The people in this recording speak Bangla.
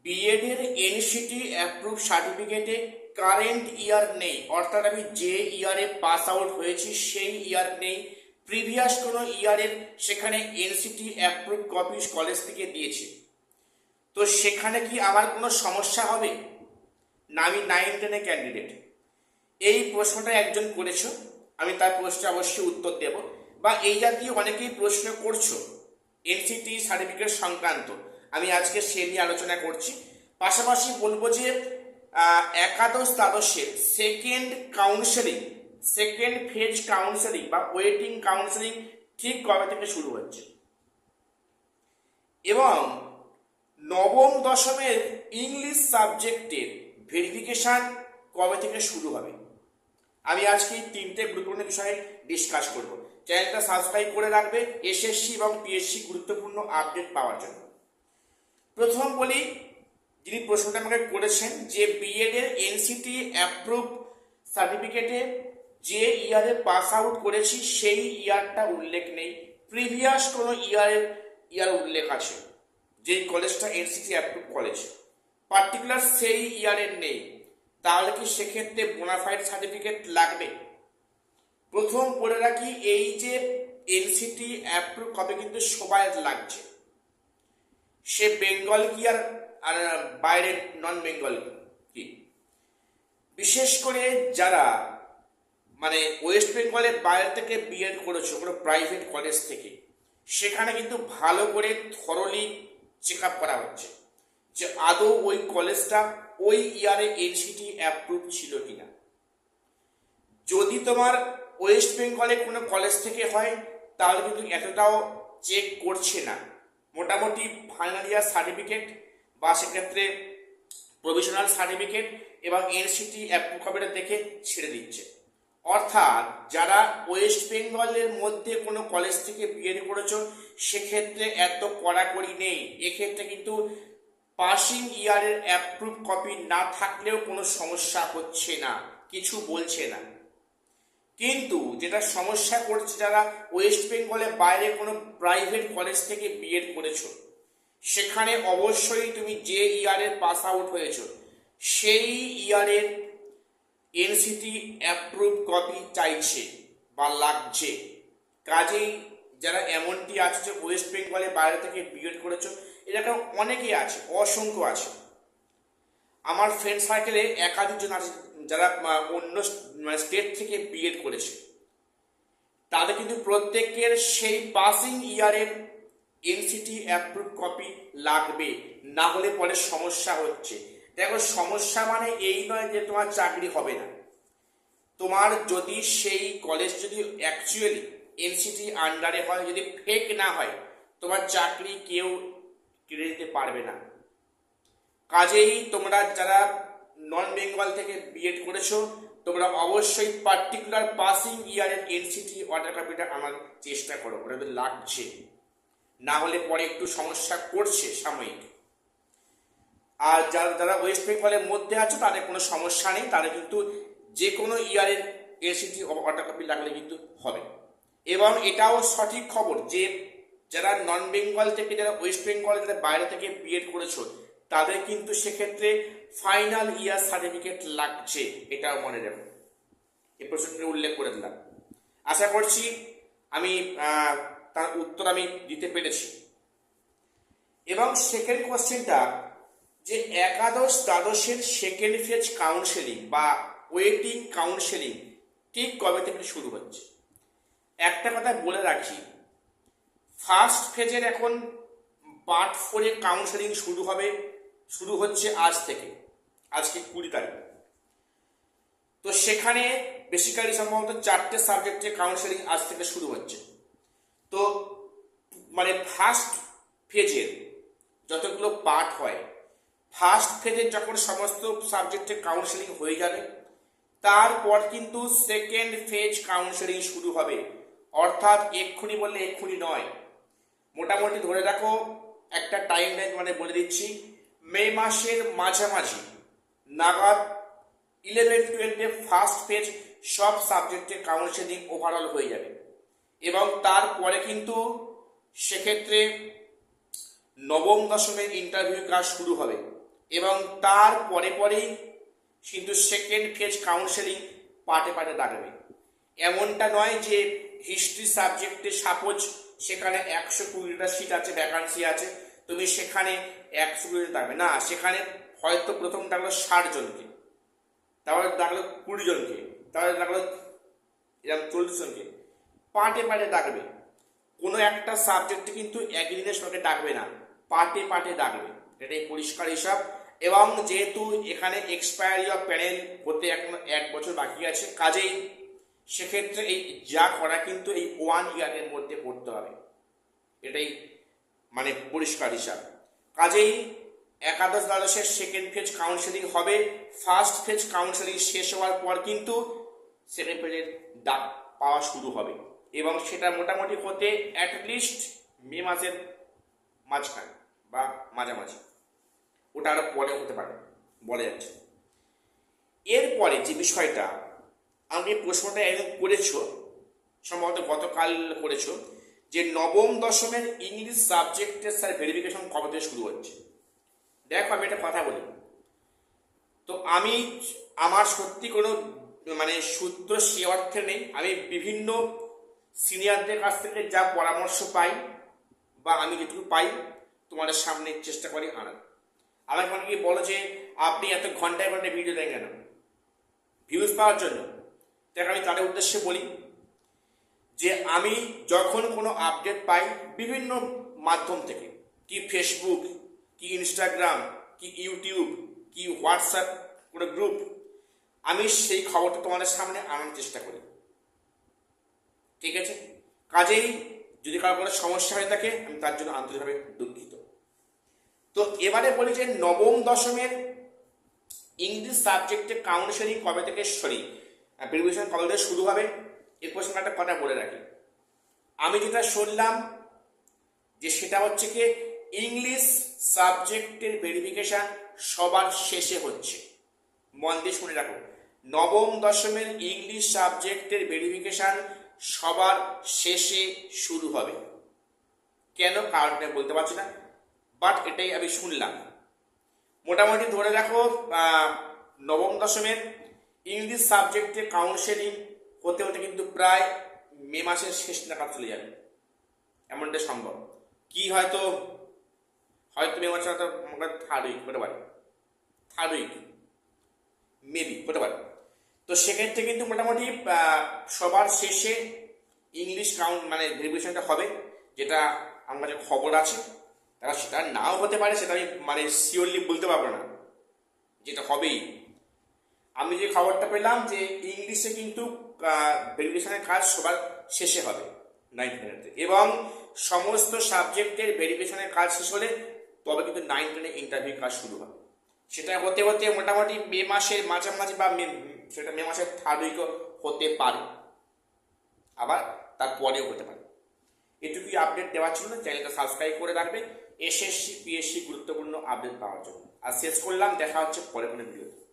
বিএড এর এনসিটি অ্যাপ্রুভ সার্টিফিকেটে কারেন্ট ইয়ার নেই, অর্থাৎ আমি যে ইয়ারে পাস আউট হয়েছি সেই ইয়ার নেই, প্রিভিয়াস কোনো ইয়ারের সেখানে এনসিটি অ্যাপ্রুভ কপি কলেজ থেকে দিয়েছে। তো সেখানে কি আমার কোনো সমস্যা হবে না? আমি 9-10 ক্যান্ডিডেট, এই প্রশ্নটা একজন করেছো, আমি তার প্রশ্নে অবশ্যই উত্তর দেব, বা এই জাতীয় অনেকেই প্রশ্ন করছো এনসিটি সার্টিফিকেট সংক্রান্ত, আমি আজকে সে নিয়ে আলোচনা করছি। পাশাপাশি বলবো যে একাদশ দ্বাদশের সেকেন্ড ফেজ কাউন্সেলিং বা ওয়েটিং কাউন্সেলিং ঠিক কবে থেকে শুরু হচ্ছে, এবং নবম দশমের ইংলিশ সাবজেক্টের ভেরিফিকেশান কবে থেকে শুরু হবে। আমি আজকে এই তিনটে গুরুত্বপূর্ণ বিষয়ে ডিসকাস করব। চ্যানেলটা সাবস্ক্রাইব করে রাখবে এসএসসি এবং পিএসসি গুরুত্বপূর্ণ আপডেট পাওয়ার জন্য। প্রথম বলি, যিনি প্রশ্নটা আমাকে করেছেন যে বিএড এর এনসিটি অ্যাপ্রুভ সার্টিফিকেটে যে ইয়ারে পাস আউট করেছি সেই ইয়ারটা উল্লেখ নেই, প্রিভিয়াস কোনো ইয়ার উল্লেখ আছে, যেই কলেজটা এনসিটি অ্যাপ্রুভ কলেজ পার্টিকুলার সেই ইয়ারের নেই, তাহলে কি সেক্ষেত্রে বোনাফাইড সার্টিফিকেট লাগবে? প্রথম বলে রাখি, এই যে এনসিটি অ্যাপ্রুভ কপি কিন্তু সবাই লাগছে, সে বেঙ্গল কি আর বাইরে নন বেঙ্গল কি। বিশেষ করে যারা মানে ওয়েস্ট বেঙ্গলের বাইরে থেকে বিএড করেছো কোনো প্রাইভেট কলেজ থেকে, সেখানে কিন্তু ভালো করে থরলি চেক আপ করা হচ্ছে যে আদৌ ওই কলেজটা ওই ইয়ারে এনসিটি অ্যাপ্রুভ ছিল কিনা। যদি তোমার ওয়েস্ট বেঙ্গলে কোনো কলেজ থেকে হয় তাহলে কিন্তু এতটাও চেক করছে না, মোটামুটি ফাইনাল ইয়ার সার্টিফিকেট বা সেক্ষেত্রে প্রভিশনাল সার্টিফিকেট এবং এনসিটি অ্যাপ্রুভ কপিটা দেখে ছেড়ে দিচ্ছে। অর্থাৎ যারা ওয়েস্ট বেঙ্গলের মধ্যে কোনো কলেজ থেকে বিএড করেছো সেক্ষেত্রে এত কড়াকড়ি নেই, এক্ষেত্রে কিন্তু পাসিং ইয়ারের অ্যাপ্রুভ কপি না থাকলেও কোনো সমস্যা হচ্ছে না, কিছু বলছে না। কিন্তু যেটা সমস্যা করছে, যারা ওয়েস্ট বেঙ্গলের বাইরে কোনো প্রাইভেট কলেজ থেকে বিএড করেছো সেখানে অবশ্যই তুমি যে ইয়ারের পাস আউট হয়েছো সেই ইয়ারের এনসিটি অ্যাপ্রুভ কপি চাইছে বা লাগছে। কাজেই যারা এমনটি আছে যে ওয়েস্ট বেঙ্গলের বাইরে থেকে বিএড করেছো, এরকম অনেকেই আছে, অসংখ্য আছে। আমার ফ্রেন্ড সার্কেলে একাধিকজন আছে যারা অন্য স্টেট থেকে বিএড করেছে, তাদের কিন্তু প্রত্যেকের সেই পাসিং ইয়ারের এনসিটি অ্যাপ্রুভ কপি লাগবে, না হলে পরে সমস্যা হচ্ছে। দেখো, সমস্যা মানে এই নয় যে তোমার চাকরি হবে না, তোমার যদি সেই কলেজ যদি অ্যাকচুয়ালি এনসিটি আন্ডারে হয়, যদি ফেক না হয়, তোমার চাকরি কেউ কেড়ে দিতে পারবে না। কাজেই তোমরা যারা নন বেঙ্গল থেকে বিএড করেছো, তোমরা অবশ্যই পার্টিকুলার পাসিং ইয়ারের এনসিটি অর্ডার কপিটা আমার চেষ্টা করো, ওটা লাগছে, না হলে পরে একটু সমস্যা করছে সাময়িক। আর যারা ওয়েস্ট বেঙ্গলের মধ্যে আছে তাদের কোনো সমস্যা নেই, তাদের কিন্তু যে কোনো ইয়ারের এনসিটি অর্ডার কপি লাগলে কিন্তু হবে। এবং এটাও সঠিক খবর যে যারা নন বেঙ্গল থেকে, যারা ওয়েস্ট বেঙ্গল, যারা বাইরে থেকে বিএড করেছো তাদের কিন্তু সেক্ষেত্রে ফাইনাল ইয়ার সার্টিফিকেট লাগছে, এটাও মনে রাখো। এই প্রশ্নটি উল্লেখ করে দিলাম, আশা করছি আমি তার উত্তর আমি দিতে পেরেছি। এবং সেকেন্ড কোশ্চেনটা যে একাদশ দ্বাদশের সেকেন্ড ফেজ কাউন্সেলিং বা ওয়েটিং কাউন্সেলিং ঠিক কবে থেকে শুরু হচ্ছে। একটা কথা বলে রাখি, ফার্স্ট ফেজের এখন পার্ট 4 কাউন্সেলিং শুরু হচ্ছে আজ থেকে, আজকে 20 তারিখ। তো সেখানে বেসিক্যালি সম্ভবত 4টে সাবজেক্টে কাউন্সেলিং আজ থেকে শুরু হচ্ছে। তো মানে ফার্স্ট ফেজের যতগুলো পার্ট হয়, ফার্স্ট ফেজের যখন সমস্ত সাবজেক্টের কাউন্সেলিং হয়ে যাবে, তারপর কিন্তু সেকেন্ড ফেজ কাউন্সেলিং শুরু হবে। অর্থাৎ এক্ষুনি বললে এক্ষুনি নয়, মোটামুটি ধরে রাখো একটা টাইম লাইন মানে বলে দিচ্ছি, মে মাসের মাঝামাঝি নাগাদ 11-12 ফার্স্ট ফেজ সব সাবজেক্টের কাউন্সেলিং ওভারঅল হয়ে যাবে। এবং তারপরে কিন্তু সেক্ষেত্রে নবম দশমের ইন্টারভিউ কাজ শুরু হবে, এবং তার পরে পরেই কিন্তু সেকেন্ড ফেজ কাউন্সেলিং পার্টে পার্টে ডাকবে। এমনটা নয় যে হিস্ট্রি সাবজেক্টে সাপোজ সেখানে 120টা সিট আছে, ভ্যাকান্সি আছে, তুমি সেখানে 120 ডাকবে না, সেখানে হয়তো প্রথম ডাকলো 60 জনকে, তারপরে ডাকলো 20 জনকে, তারপরে ডাকলো এরকম 40 জনকে, পার্টে পার্টে ডাকবে। কোনো একটা সাবজেক্টে কিন্তু একদিনের সঙ্গে ডাকবে না, পার্টে পার্টে ডাকবে, এটাই পরিষ্কার হিসাব। এবং যেহেতু এখানে এক্সপায়ারি অফ প্যানেল হতে এখন 1 বছর বাকি আছে, কাজেই সেক্ষেত্রে এই যা করা কিন্তু এই 1 ইয়ারের মধ্যে করতে হবে, এটাই মানে পরিষ্কার হিসাব। কাজেই একাদশ দ্বাদশের সেকেন্ড ফেজ কাউন্সেলিং হবে, ফার্স্ট ফেজ কাউন্সেলিং শেষ হওয়ার পর কিন্তু সেকেন্ড ফেজের ডাক পাওয়া শুরু হবে, এবং সেটা মোটামুটি হতে অ্যাটলিস্ট মে মাসের মাঝখানে বা মাঝামাঝি, ওটা আরো পরে হতে পারে বলা যাচ্ছে। এরপরে যে বিষয়টা আমি প্রশ্নটা একদম করেছো, সম্ভবত গতকাল করেছো, যে নবম দশমের ইংলিশ সাবজেক্টের স্যার ভেরিফিকেশন কবে থেকে শুরু হচ্ছে। দেখো আমি একটা কথা বলি, তো আমি আমার সত্যি কোনো মানে সূত্র সে অর্থে নেই, আমি বিভিন্ন সিনিয়রদের কাছ থেকে যা পরামর্শ পাই বা আমি যেটুকু পাই তোমাদের সামনে চেষ্টা করি আনার। আমাকে অনেকে বলো যে আপনি এত ঘন্টায় ঘন্টায় ভিডিও দেন কেন, ভিউজ পাওয়ার জন্য। দেখ আমি তাদের উদ্দেশ্যে বলি যে আমি যখন কোনো আপডেট পাই বিভিন্ন মাধ্যম থেকে, কি ফেসবুক, কি ইনস্টাগ্রাম, কি ইউটিউব, কি হোয়াটসঅ্যাপ কোনো গ্রুপ, আমি সেই খবরটা তোমাদের সামনে আনার চেষ্টা করি, ঠিক আছে? কাজেই যদি কারো কোনো সমস্যা হয়ে থাকে আমি তার জন্য আন্তরিকভাবে দুঃখিত। তো এবারে বলি যে নবম দশমের ইংলিশ সাবজেক্টে কাউন্সেলিং কবে থেকে ভেরিফিকেশন কবে থেকে শুরু হবে, এর প্রশ্নে একটা কথা বলে রাখি। আমি যেটা শুনলাম যে সেটা হচ্ছে কি ইংলিশ সাবজেক্টের ভেরিফিকেশন সবার শেষে হচ্ছে। মন দিয়ে শুনে রাখো, নবম দশমের ইংলিশ সাবজেক্টের ভেরিফিকেশন সবার শেষে শুরু হবে। কেন কারণটা বলতে পারছি না, বাট এটাই আমি শুনলাম। মোটামুটি ধরে রাখো নবম দশমের ইংলিশ সাবজেক্টে কাউন্সেলিং হতে হতে কিন্তু প্রায় মে মাসের শেষ নাগাদ চলে যাবে, এমনটা সম্ভব। কি হয়তো মে মাসে হয়তো থার্ড উইক হতে পারে, থার্ড উইক মেবি হতে পারে। তো সেক্ষেত্রে কিন্তু মোটামুটি সবার শেষে ইংলিশ মানে ভেরিফিকেশনটা হবে, যেটা আমার কাছে খবর আছে। তারা সেটা নাও হতে পারে, সেটা আমি মানে শিওরলি বলতে পারবো না, যেটা হবেই। আমি যে খবরটা পেলাম যে ইংলিশে কিন্তু ভেরিফিকেশনের কাজ সবার শেষে হবে 9-10 এবং সমস্ত সাবজেক্টের ভেরিফিকেশনের কাজ শেষ হলে তবে কিন্তু 9-10 ইন্টারভিউ কাজ শুরু হবে। সেটা হতে হতে মোটামুটি মে মাসের মাঝামাঝি বা সেটা মে মাসের থার্ড উইকও হতে পারে, আবার তারপরেও হতে পারে। এটুকুই আপডেট দেওয়ার জন্য চ্যানেলটা সাবস্ক্রাইব করে রাখবে এসএসসি পিএসসি গুরুত্বপূর্ণ আপডেট পাওয়ার জন্য। আর শেষ করলাম, দেখা হচ্ছে পরে কোনো ভিডিওতে।